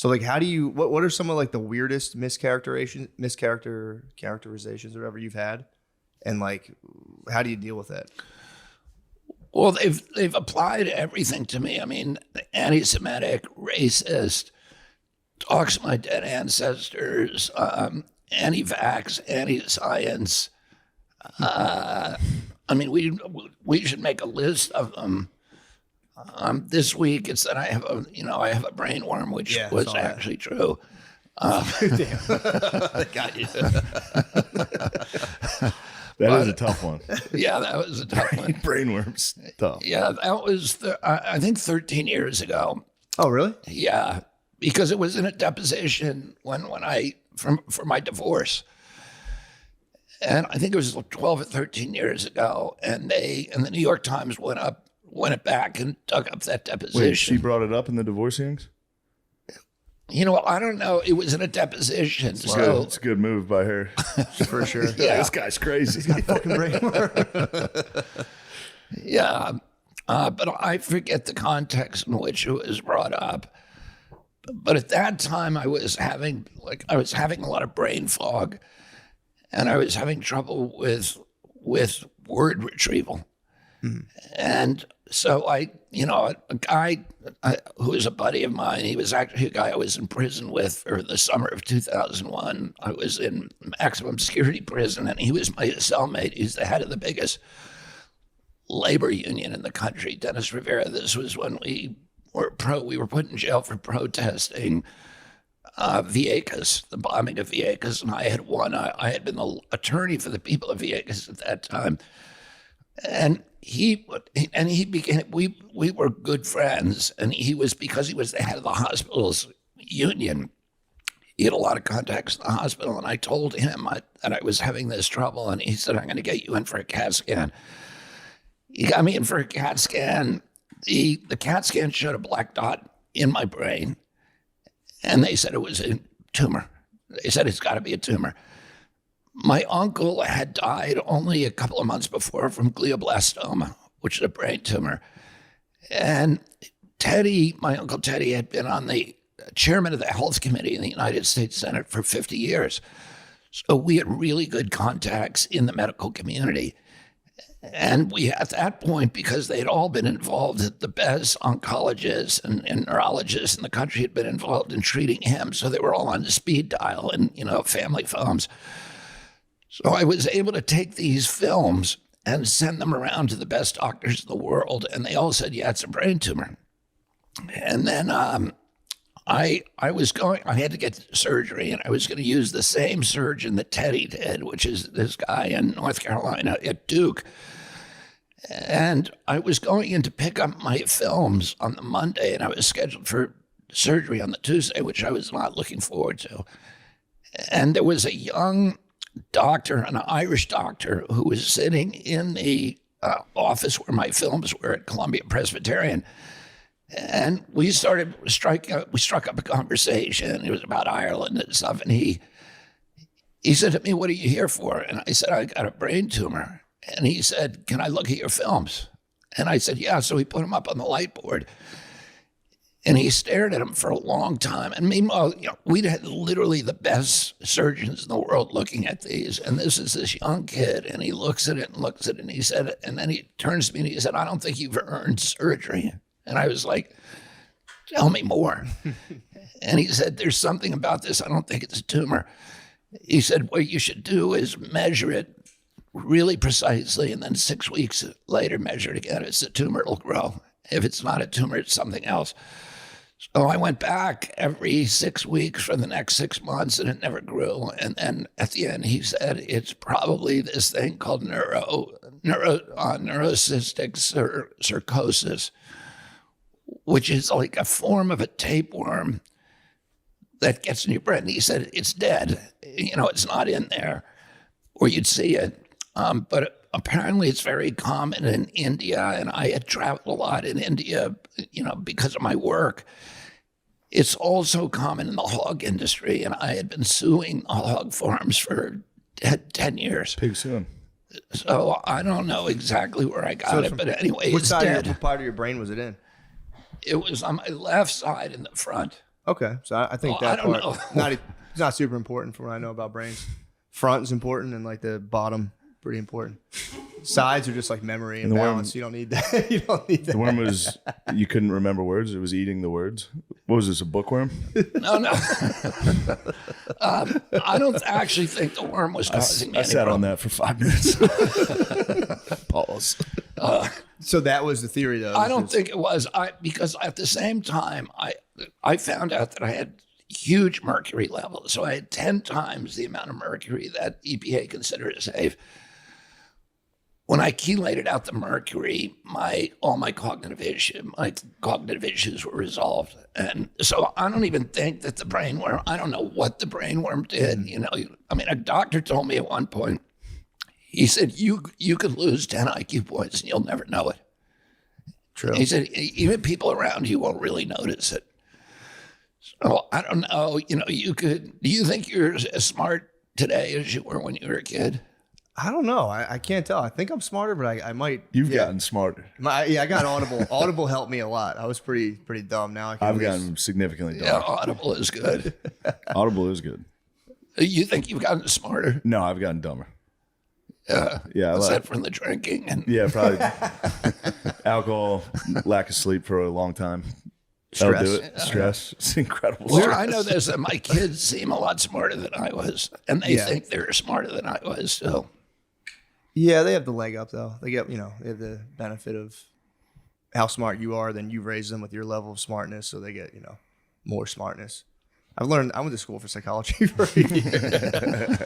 So like, how do you? What are some of like the weirdest characterizations or whatever you've had, and like, how do you deal with that? Well, they've applied everything to me. I mean, anti-Semitic, racist, talks of my dead ancestors, anti-vax, anti-science. I mean, we should make a list of them. This week, it's that I have a brain worm, which was actually true. Damn, got you. That is a tough one. Yeah, that was a tough one. Brainworms, tough. Yeah, that was I think 13 years ago. Oh, really? Yeah, because it was in a deposition when I for my divorce, and I think it was 12 or 13 years ago, and the New York Times went it back and dug up that deposition. Wait, she brought it up in the divorce hearings? You know, I don't know. It was in a deposition. It's a good move by her. For sure. Yeah, this guy's crazy. He's got a fucking brain. Yeah. But I forget the context in which it was brought up. But at that time, I was having a lot of brain fog, and I was having trouble with word retrieval. And so a guy who was a buddy of mine, he was actually a guy I was in prison with for the summer of 2001. I was in maximum security prison, and he was my cellmate. He's the head of the biggest labor union in the country, Dennis Rivera. This was when we were put in jail for protesting Vieques, the bombing of Vieques, and I had won. I had been the attorney for the people of Vieques at that time. And we were good friends, and because he was the head of the hospital's union, he had a lot of contacts in the hospital, and I told him that I was having this trouble, and he said, I'm going to get you in for a CAT scan. He got me in for a CAT scan. The CAT scan showed a black dot in my brain, and they said it was a tumor. They said it's got to be a tumor. My uncle had died only a couple of months before from glioblastoma, which is a brain tumor. And my Uncle Teddy, had been on the chairman of the health committee in the United States Senate for 50 years. So we had really good contacts in the medical community. And we, at that point, because they had all been involved, the best oncologists and neurologists in the country had been involved in treating him. So they were all on the speed dial and, family phones. So I was able to take these films and send them around to the best doctors in the world, and they all said, yeah, it's a brain tumor. And then I had to get surgery, and I was going to use the same surgeon that Teddy did, which is this guy in North Carolina at Duke. And I was going in to pick up my films on the Monday, and I was scheduled for surgery on the Tuesday, which I was not looking forward to. And there was a young doctor, an Irish doctor, who was sitting in the office where my films were at Columbia Presbyterian. And we struck up a conversation. It was about Ireland and stuff. And he said to me, what are you here for? And I said, I got a brain tumor. And he said, can I look at your films? And I said, yeah. So he put them up on the light board. And he stared at him for a long time. And meanwhile, we'd had literally the best surgeons in the world looking at these. And this is this young kid, and he looks at it, and he said, and then he turns to me and he said, I don't think you've earned surgery. And I was like, tell me more. And he said, there's something about this. I don't think it's a tumor. He said, what you should do is measure it really precisely, and then 6 weeks later, measure it again. If it's a tumor, it'll grow. If it's not a tumor, it's something else. So I went back every 6 weeks for the next 6 months, and it never grew. And then at the end, he said, it's probably this thing called neurocystic sarcosis, which is like a form of a tapeworm that gets in your brain. He said, it's dead. It's not in there, or you'd see it. But apparently it's very common in India, and I had traveled a lot in India, because of my work. It's also common in the hog industry, and I had been suing the hog farms for 10 years. Pig suing. So I don't know exactly where I got it, but anyway, what it's dead. What part of your brain was it in? It was on my left side in the front. Okay, so I think Well, I that don't part know. it's not super important for what I know about brains. Front is important, and like the bottom, pretty important. Sides are just like memory and the worm- balance. You don't need that. You don't need that. The worm was, you couldn't remember words. It was eating the words. What was this, a bookworm? No, no. I don't actually think the worm was causing me I any sat on problem. that for 5 minutes. Pause. So that was the theory, though. I don't think it was. Because at the same time, I found out that I had huge mercury levels. So I had 10 times the amount of mercury that EPA considers safe. When I chelated out the mercury, all my cognitive issues were resolved. And so I don't even think that the brain worm, I don't know what the brain worm did. You know, I mean, a doctor told me at one point, he said, you could lose 10 IQ points and you'll never know it. True. He said, even people around you won't really notice it. So I don't know, you know, do you think you're as smart today as you were when you were a kid? I don't know. I can't tell. I think I'm smarter, but I might. You've gotten smarter. I got Audible. Audible helped me a lot. I was pretty dumb. Now I can I've at least- gotten significantly Yeah, dumber. Audible is good. Audible is good. You think you've gotten smarter? No, I've gotten dumber. Yeah. Yeah, Aside from the drinking and Yeah, probably alcohol, lack of sleep for a long time. That'll do it. Stress. It's incredible. Well, stress. I know this, that my kids seem a lot smarter than I was, and they Yeah. think they're smarter than I was. So Yeah, they have the leg up though. They have the benefit of how smart you are. Then you raise them with your level of smartness, so they get more smartness. I went to school for psychology for a year.